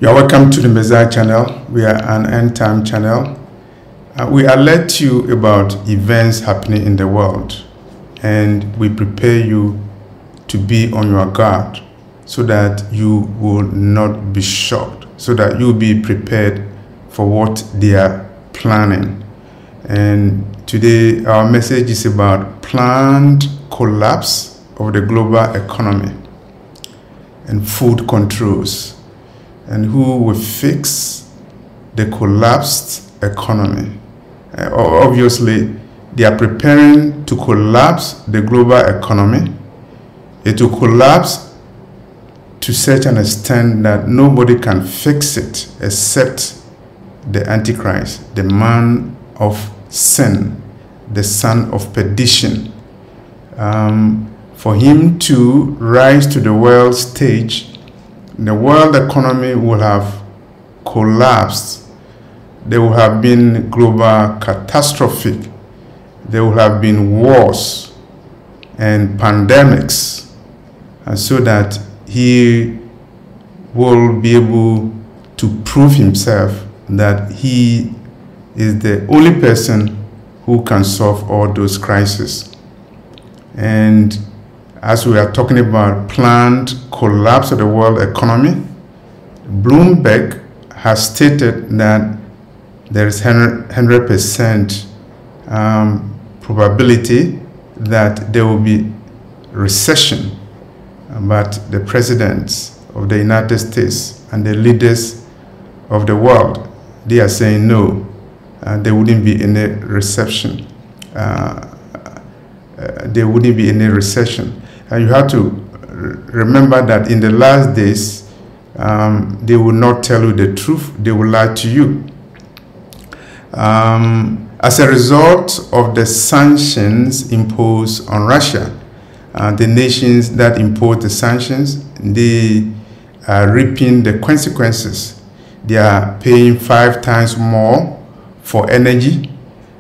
You are welcome to the Messiah channel. We are an end time channel. We alert you about events happening in the world, and we prepare you to be on your guard so that you will not be shocked, so that you will be prepared for what they are planning. And today our message is about planned collapse of the global economy and food controls, and who will fix the collapsed economy. Obviously, they are preparing to collapse the global economy. It will collapse to such an extent that nobody can fix it except the Antichrist, the man of sin, the son of perdition. For him to rise to the world stage, the world economy will have collapsed. There will have been global catastrophe. There will have been wars and pandemics, and so that he will be able to prove himself that he is the only person who can solve all those crises. And as we are talking about planned collapse of the world economy, Bloomberg has stated that there is 100% probability that there will be recession. But the presidents of the United States and the leaders of the world, they are saying no, there wouldn't be any recession. There wouldn't be any recession. And you have to remember that in the last days, they will not tell you the truth, they will lie to you. As a result of the sanctions imposed on Russia, the nations that impose the sanctions, they are reaping the consequences. They are paying 5 times more for energy,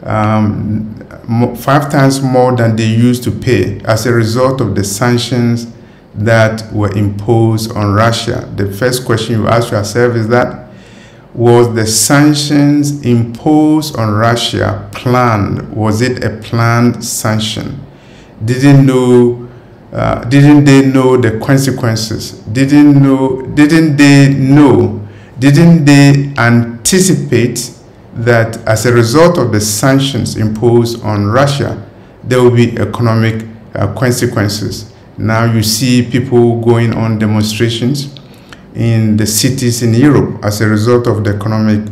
5 times more than they used to pay as a result of the sanctions that were imposed on Russia. The first question you ask yourself is that, was the sanctions imposed on Russia planned? Was it a planned sanction? Didn't they know the consequences? Didn't they anticipate that as a result of the sanctions imposed on Russia, there will be economic consequences? Now you see people going on demonstrations in the cities in Europe as a result of the economic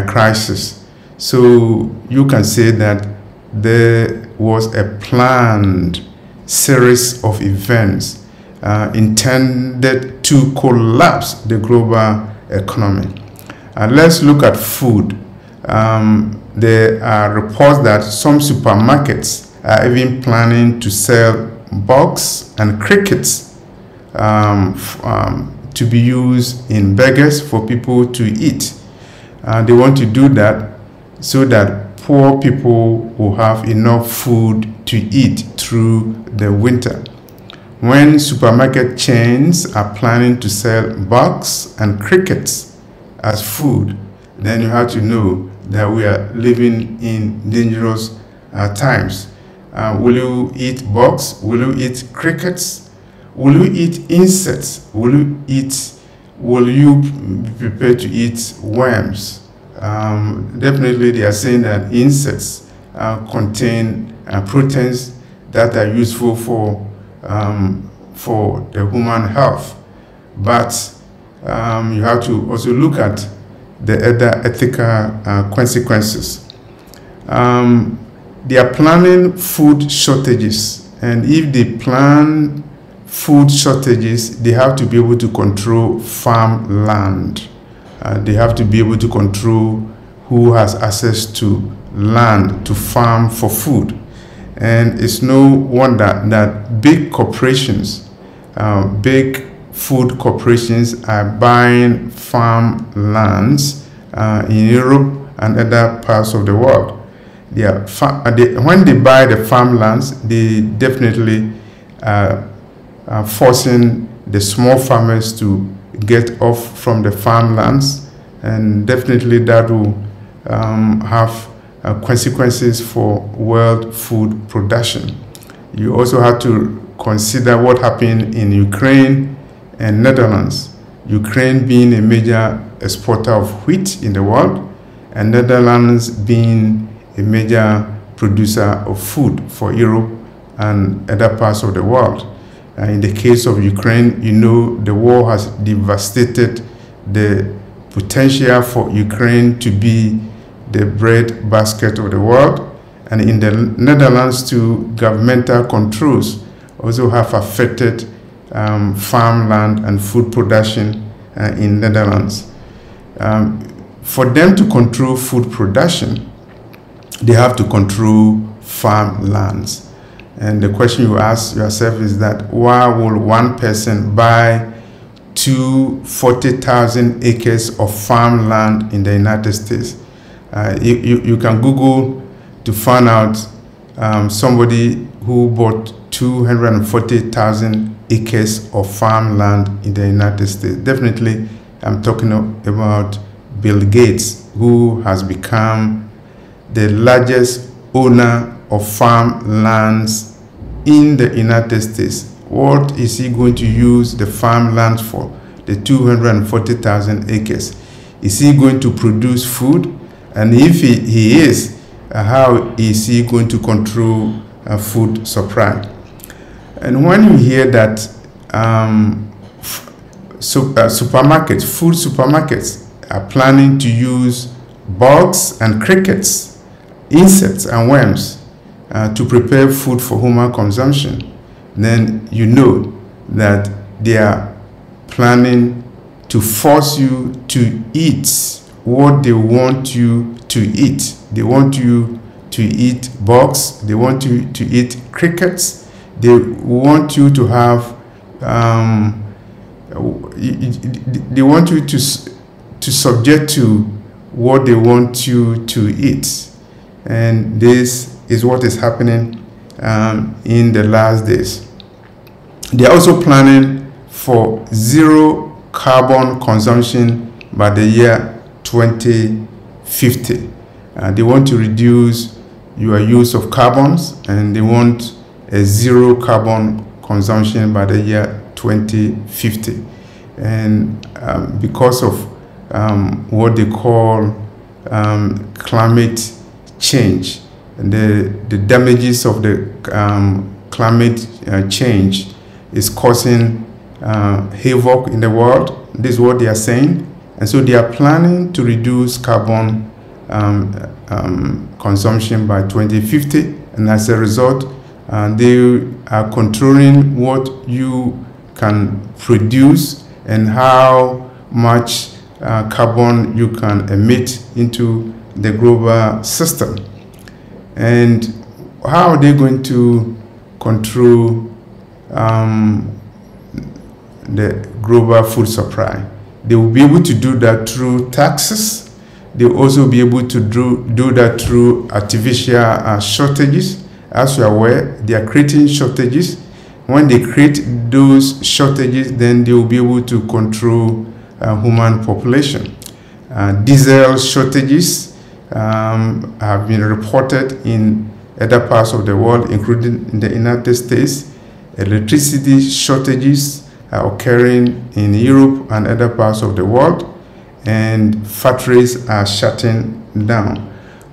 crisis. So you can say that there was a planned series of events intended to collapse the global economy. Let's look at food. There are reports that some supermarkets are even planning to sell bugs and crickets to be used in burgers for people to eat. They want to do that so that poor people will have enough food to eat through the winter. When supermarket chains are planning to sell bugs and crickets as food, then you have to know that we are living in dangerous times. Will you eat bugs? Will you eat crickets? Will you eat insects? Will you be prepared to eat worms? Definitely they are saying that insects contain proteins that are useful for the human health. But you have to also look at the other ethical consequences. They are planning food shortages, and if they plan food shortages, they have to be able to control farmland. They have to be able to control who has access to land to farm for food. And it's no wonder that big corporations, big food corporations are buying farmlands in Europe and other parts of the world. When they buy the farmlands, they definitely forcing the small farmers to get off from the farmlands, and definitely that will have consequences for world food production. You also have to consider what happened in Ukraine and Netherlands. Ukraine being a major exporter of wheat in the world, and Netherlands being a major producer of food for Europe and other parts of the world. In the case of Ukraine, you know, the war has devastated the potential for Ukraine to be the bread basket of the world. And in the Netherlands too, governmental controls also have affected farmland and food production in Netherlands. For them to control food production, they have to control farmlands. And the question you ask yourself is that why will one person buy 40,000 acres of farmland in the United States? You can Google to find out somebody who bought 240,000 acres of farmland in the United States. Definitely, I'm talking about Bill Gates, who has become the largest owner of farmlands in the United States. What is he going to use the farmlands for, the 240,000 acres? Is he going to produce food? And if he is, how is he going to control food supply? And when you hear that supermarkets, food supermarkets, are planning to use bugs and crickets, insects and worms to prepare food for human consumption, then you know that they are planning to force you to eat what they want you to eat. They want you to eat bugs, they want you to eat crickets, they want you to have they want you to subject to what they want you to eat. And this is what is happening in the last days. They are also planning for zero carbon consumption by the year 2050. They want to reduce your use of carbons, and they want a zero carbon consumption by the year 2050. And because of what they call climate change, and the damages of the climate change is causing havoc in the world. This is what they are saying. And so they are planning to reduce carbon consumption by 2050. And as a result, they are controlling what you can produce and how much carbon you can emit into the global system. And how are they going to control the global food supply? They will be able to do that through taxes. They will also be able to do that through artificial shortages. As you are aware, they are creating shortages. When they create those shortages, then they will be able to control human population. Diesel shortages have been reported in other parts of the world, including in the United States. Electricity shortages are occurring in Europe and other parts of the world, and factories are shutting down.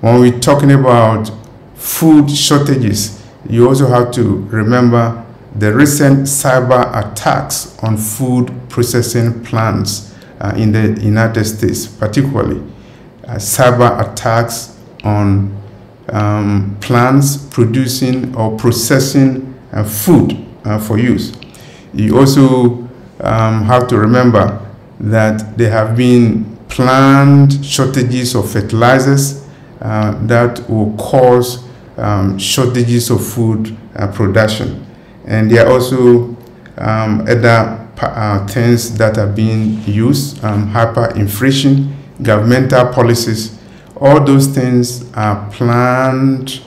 When we're talking about food shortages, you also have to remember the recent cyber attacks on food processing plants in the United States, particularly cyber attacks on plants producing or processing food for use. You also have to remember that there have been planned shortages of fertilizers that will cause shortages of food production. And there are also other things that are being used, hyperinflation, governmental policies. All those things are planned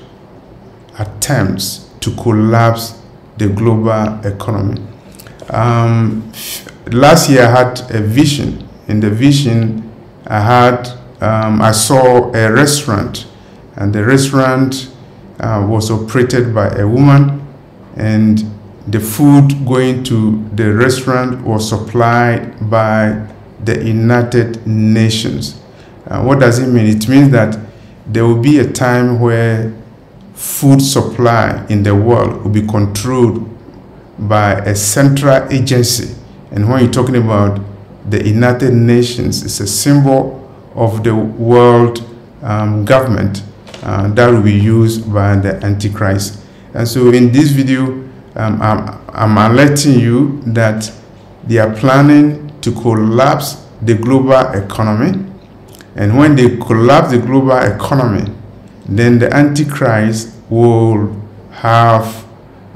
attempts to collapse the global economy. last year I had a vision. In the vision, I saw a restaurant, and the restaurant was operated by a woman, and the food going to the restaurant was supplied by the United Nations. What does it mean? It means that there will be a time where food supply in the world will be controlled by a central agency. And when you're talking about the United Nations, it's a symbol of the world government that will be used by the Antichrist. And so in this video, I'm alerting you that they are planning to collapse the global economy. And when they collapse the global economy, then the Antichrist will have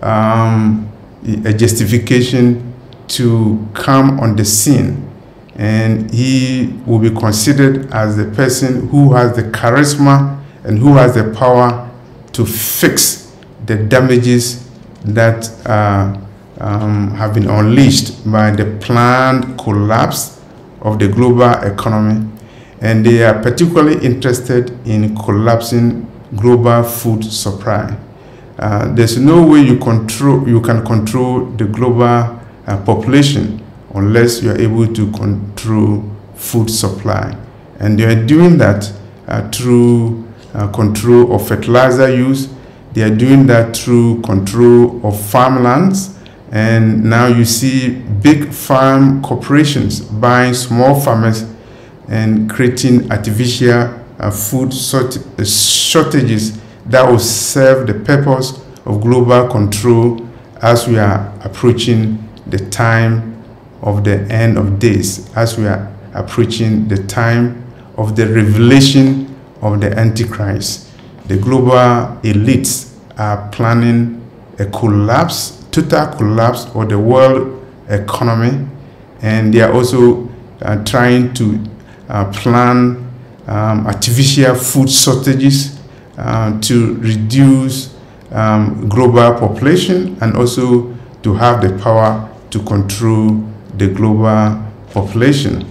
a justification to come on the scene, and he will be considered as the person who has the charisma and who has the power to fix the damages that have been unleashed by the planned collapse of the global economy. And they are particularly interested in collapsing global food supply. There's no way you can control the global population unless you're able to control food supply. And they are doing that through control of fertilizer use. They are doing that through control of farmlands. And now you see big farm corporations buying small farmers and creating artificial food shortages that will serve the purpose of global control as we are approaching the time of the end of days, as we are approaching the time of the revelation of the Antichrist. The global elites are planning a collapse, total collapse of the world economy, and they are also trying to plan artificial food shortages to reduce global population, and also to have the power to control the global population.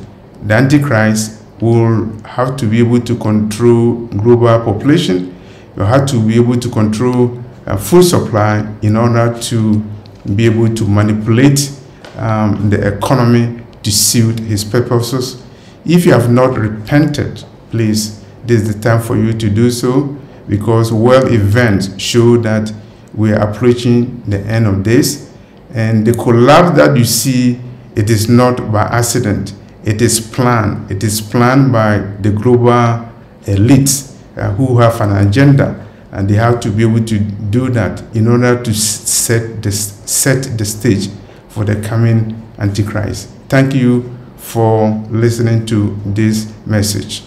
The Antichrist will have to be able to control global population. You have to be able to control food supply in order to be able to manipulate the economy to suit his purposes. If you have not repented, please, this is the time for you to do so, because world events show that we are approaching the end of days. And the collapse that you see, it is not by accident. It is planned. It is planned by the global elites who have an agenda, and they have to be able to do that in order to set the stage for the coming Antichrist. Thank you for listening to this message.